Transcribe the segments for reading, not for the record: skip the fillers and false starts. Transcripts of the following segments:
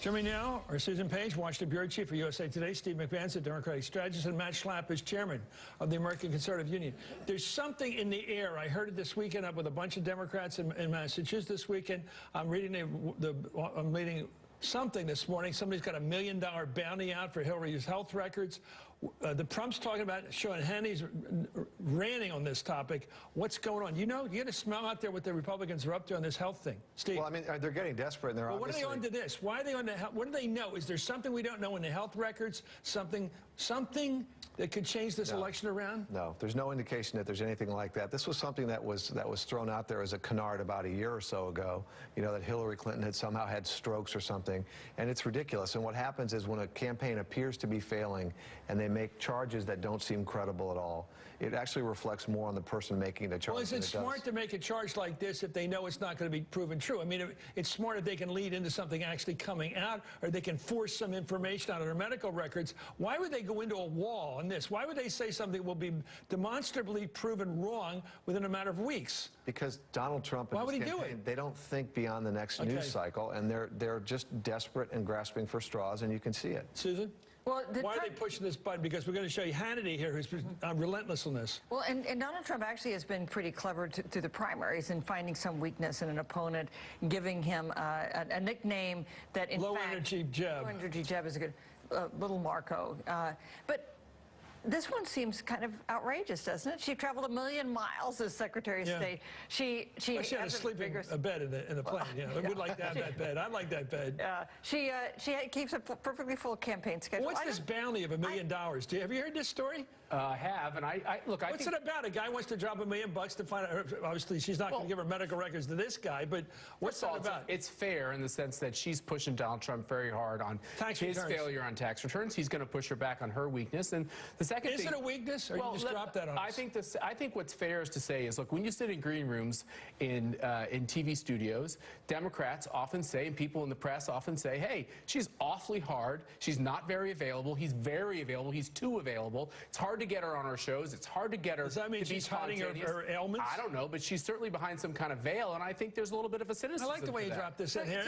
Joining me now are Susan Page, Washington Bureau Chief for USA Today, Steve McMahon, the Democratic strategist, and Matt Schlapp is chairman of the American Conservative Union. There's something in the air. I heard it this weekend up with a bunch of Democrats in Massachusetts this weekend. I'm reading something this morning. Somebody's got $1 million bounty out for Hillary's health records. The Trump's talking about Sean Hannity's ranting on this topic. What's going on? You get a smell out there what the Republicans are up to on this health thing. Steve. Well, I mean, they're getting desperate, and they're obviously... What are they on to this? Why are they on to health? What do they know? Is there something we don't know in the health records? Something that could change this election around? No, there's no indication that there's anything like that. This was something that was thrown out there as a canard about a year or so ago. You know, that Hillary Clinton had somehow had strokes or something, and it's ridiculous. And what happens is when a campaign appears to be failing and they make charges that don't seem credible at all, it actually reflects more on the person making the charge. Well, is it smart to make a charge like this if they know it's not going to be proven true? I mean, it's smart if they can lead into something actually coming out, or they can force some information out of their medical records. Why would they go into a wall on this? Why would they say something will be demonstrably proven wrong within a matter of weeks? Because Donald Trump and his campaign, they don't think beyond the next news cycle, and they're just desperate and grasping for straws, and you can see it. Susan? Well, why are they pushing this button? Because we're going to show you Hannity here, who's relentless on this. Well, and Donald Trump actually has been pretty clever through the primaries in finding some weakness in an opponent, giving him a nickname that, in fact... Low-energy Jeb. Low-energy Jeb is a good... Little Marco. But this one seems kind of outrageous, doesn't it? She traveled 1 million miles as Secretary of State. She had a sleeping bed in the plane. I would like to have that bed. I'd like that bed. She keeps a perfectly full campaign schedule. What's this bounty of $1 million? Have you heard this story? I have, and look. What's it about? A guy wants to drop $1 million to find out. Obviously, she's not going to give her medical records to this guy. But what's that about? It's fair in the sense that she's pushing Donald Trump very hard on his failure on tax returns. He's going to push her back on her weakness. And the second thing, is it a weakness, or you just drop that on us? I think what's fair is to say is, look, when you sit in green rooms in TV studios, Democrats often say, and people in the press often say, hey, she's awfully hard. She's not very available. He's very available. He's too available. It's hard to get her on our shows. It's hard to get her. Does that mean she's hiding her ailments? I don't know, but she's certainly behind some kind of veil, and I think there's a little bit of a cynicism. I like the way you dropped this in here.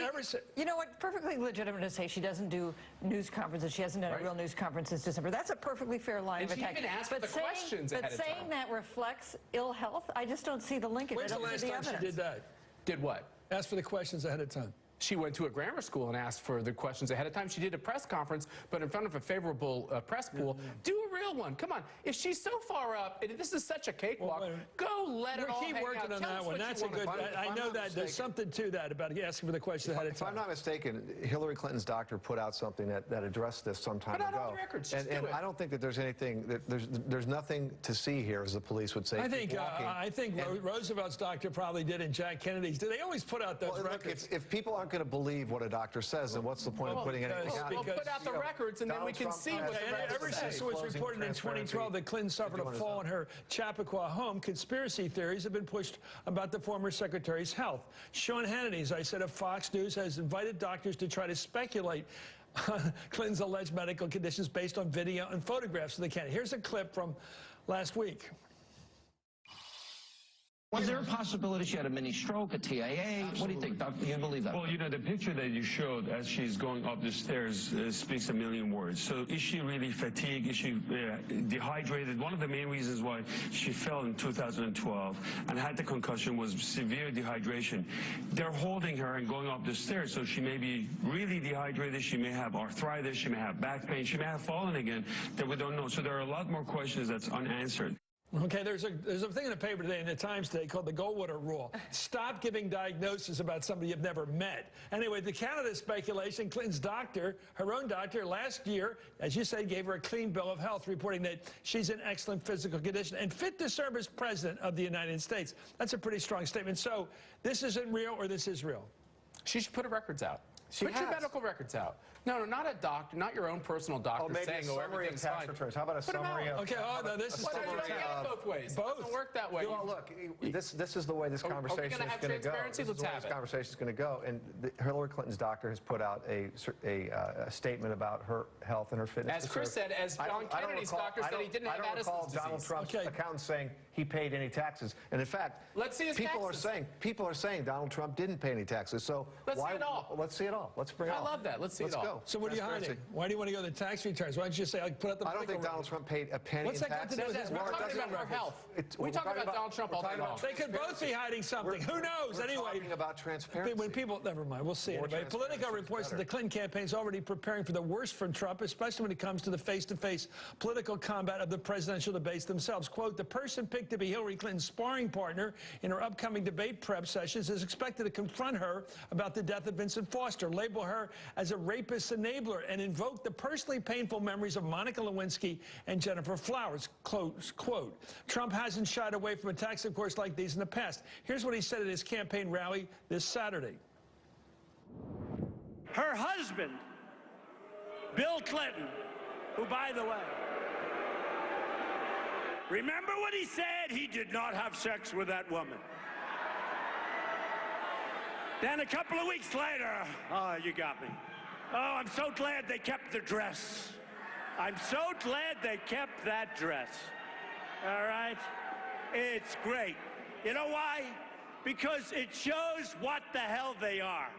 You know what? Perfectly legitimate to say she doesn't do news conferences. She hasn't done a real news conference since December. That's a perfectly fair line of attack. Even asked for the questions ahead of time. But saying that reflects ill health, I just don't see the linkage. When's the last time she did that? Did what? Asked for the questions ahead of time. She went to a grammar school and asked for the questions ahead of time. She did a press conference, but in front of a favorable press pool. Do a real one. Come on. If she's so far up, and this is such a cakewalk, go let it all hang out. Keep working on that one. That's a good... I know that there's something to that about asking for the questions ahead of time. If I'm not mistaken, Hillary Clinton's doctor put out something that addressed this some time ago. Put out all the records. And I don't think that there's anything... There's nothing to see here, as the police would say. I think Roosevelt's doctor probably did, and Jack Kennedy's did. They always put out those records. If people aren't going to believe what a doctor says, then what's the point of putting anything out? We'll put out the records, and then we can see what the records say. Ever since it was reported in 2012 that Clinton suffered a fall in her Chappaqua home, conspiracy theories have been pushed about the former secretary's health. Sean Hannity, as I said, of Fox News, has invited doctors to try to speculate on Clinton's alleged medical conditions based on video and photographs of the candidate. Here's a clip from last week. Was there a possibility she had a mini stroke, a TIA? Absolutely. What do you think, Doctor? Do you believe that? Well, you know, the picture that you showed as she's going up the stairs speaks a million words. So is she really fatigued? Is she dehydrated? One of the main reasons why she fell in 2012 and had the concussion was severe dehydration. They're holding her and going up the stairs, so she may be really dehydrated. She may have arthritis. She may have back pain. She may have fallen again that we don't know. So there are a lot more questions that's unanswered. Okay, there's a thing in the paper today, in the Times today, called the Goldwater Rule. Stop giving diagnosis about somebody you've never met. Anyway, the Canada speculation, Clinton's doctor, her own doctor, last year, as you said, gave her a clean bill of health, reporting that she's in excellent physical condition and fit to serve as president of the United States. That's a pretty strong statement. So this isn't real, or this is real? She should put her records out. Put your medical records out. No, not a doctor, not your own personal doctor saying, oh, everything's fine. Returns. How about a summary of... Okay, no, this is... both ways. Both. It doesn't work that way. Well, look, this is the way this conversation is going to go. This is the way this conversation is going to go. And Hillary Clinton's doctor has put out a statement about her health and her fitness. As Chris said, as John Kennedy's doctor said, he didn't have Addison's disease. I don't recall Donald Trump's account saying he paid any taxes. And in fact, let's see his people are saying Donald Trump didn't pay any taxes. So let's see it all. Let's see it all. all. Let's bring it I all. love that. Let's see it all. Go. So what are you hiding? Transparency. Why do you want to go to the tax returns? Why don't you say, like, put out the I don't think political Donald Trump paid a penny What's in that got to taxes. do with this? We're Well, it talking doesn't about our matter. health. We're We talk talking about Donald Trump all day long. They could both be hiding something. Who knows? We're Anyway, talking about transparency. when people, never mind, we'll see. More Anyway, Politico transparency is reports that better. the Clinton campaign is already preparing for the worst from Trump, especially when it comes to the face-to-face political combat of the presidential debates themselves. Quote, the person picked to be Hillary Clinton's sparring partner in her upcoming debate prep sessions is expected to confront her about the death of Vincent Foster, label her as a rapist enabler, and invoke the personally painful memories of Monica Lewinsky and Jennifer Flowers, close quote. Trump hasn't shied away from attacks, of course, like these in the past. Here's what he said at his campaign rally this Saturday. Her husband, Bill Clinton, who, by the way, remember what he said? He did not have sex with that woman. Then a couple of weeks later, oh, you got me. Oh, I'm so glad they kept the dress. I'm so glad they kept that dress. All right? It's great. You know why? Because it shows what the hell they are.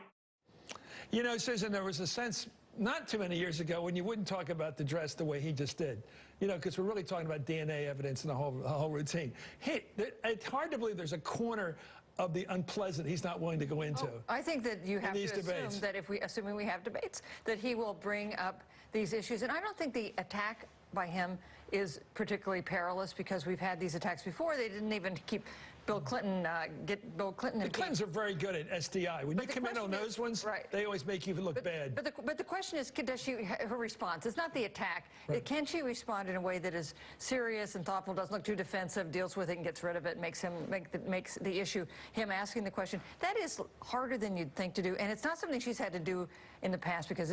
You know, Susan, there was a sense not too many years ago when you wouldn't talk about the dress the way he just did. You know, because we're really talking about DNA evidence and the whole routine. Hey, it's hard to believe there's a corner of the unpleasant he's not willing to go into. Oh, I think that you have to assume debates. that assuming we have debates, that he will bring up these issues. And I don't think the attack by him is particularly perilous because we've had these attacks before. They didn't even keep Bill Clinton, get Bill Clinton. The Clintons are very good at SDI. When you come in on those ones, right, they always make you look bad. But the question is, does she, her response, it's not the attack. Right. Can she respond in a way that is serious and thoughtful, doesn't look too defensive, deals with it and gets rid of it, makes the issue, him asking the question. That is harder than you'd think to do, and it's not something she's had to do in the past because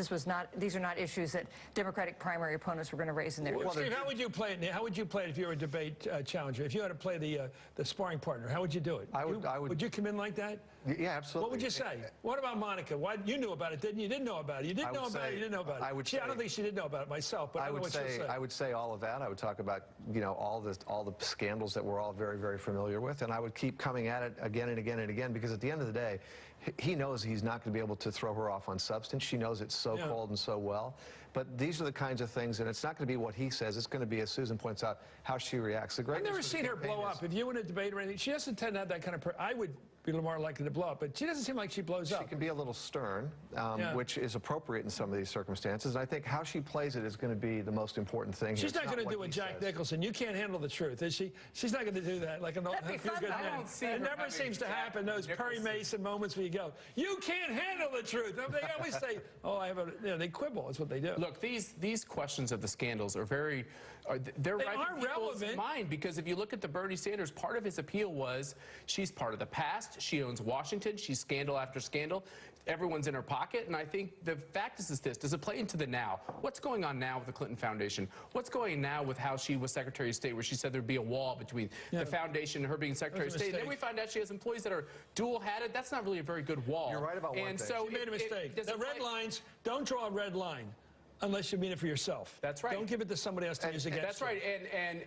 these are not issues that Democratic primary opponents were going to raise in their Well, Steve, how would you play it? How would you play it if you were a debate challenger? If you had to play the sparring partner, how would you do it? Would you come in like that? Yeah, absolutely. What would you say? What about Monica? Why, you knew about it, didn't you? You didn't know about it. You didn't know about it. You didn't know about it. I would say, I don't think she did know about it myself, but I would say. I would say all of that. I would talk about, you know, all the scandals that we're all very, very familiar with, and I would keep coming at it again and again and again because at the end of the day, he knows he's not going to be able to throw her off on substance. She knows it so cold and so well. But these are the kinds of things, and it's not going to be what he says. It's going to be, as Susan points out, how she reacts. I've never seen her blow up. If you win a debate or anything, she doesn't tend to have that kind of. I would be a little more likely to blow up, but she doesn't seem like she blows up. She can be a little stern, which is appropriate in some of these circumstances. And I think how she plays it is going to be the most important thing. She's not going to do a Jack Nicholson. You can't handle the truth, is she? She's not going to do that. Like That'd be fun, good man. It never seems to happen. Those Perry Mason moments where you go, you can't handle the truth. They always say, oh, I have a. You know, they quibble. Is what they do. Look, these questions of the scandals are very. They're right in people's mind because if you look at the Bernie Sanders, part of his appeal was she's part of the past. She owns Washington. She's scandal after scandal. Everyone's in her pocket. And I think the fact is this. Does it play into the now? What's going on now with the Clinton Foundation? What's going on now with how she was Secretary of State, where she said there'd be a wall between the foundation and her being Secretary of State? Then we find out she has employees that are dual-hatted. That's not really a very good wall. You're right about one thing. So she made a mistake. The red lines, don't draw a red line. Unless you mean it for yourself. That's right. Don't give it to somebody else to use against you. That's right.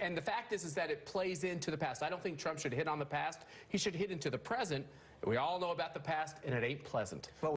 And the fact is that it plays into the past. I don't think Trump should hit on the past. He should hit into the present. We all know about the past, and it ain't pleasant.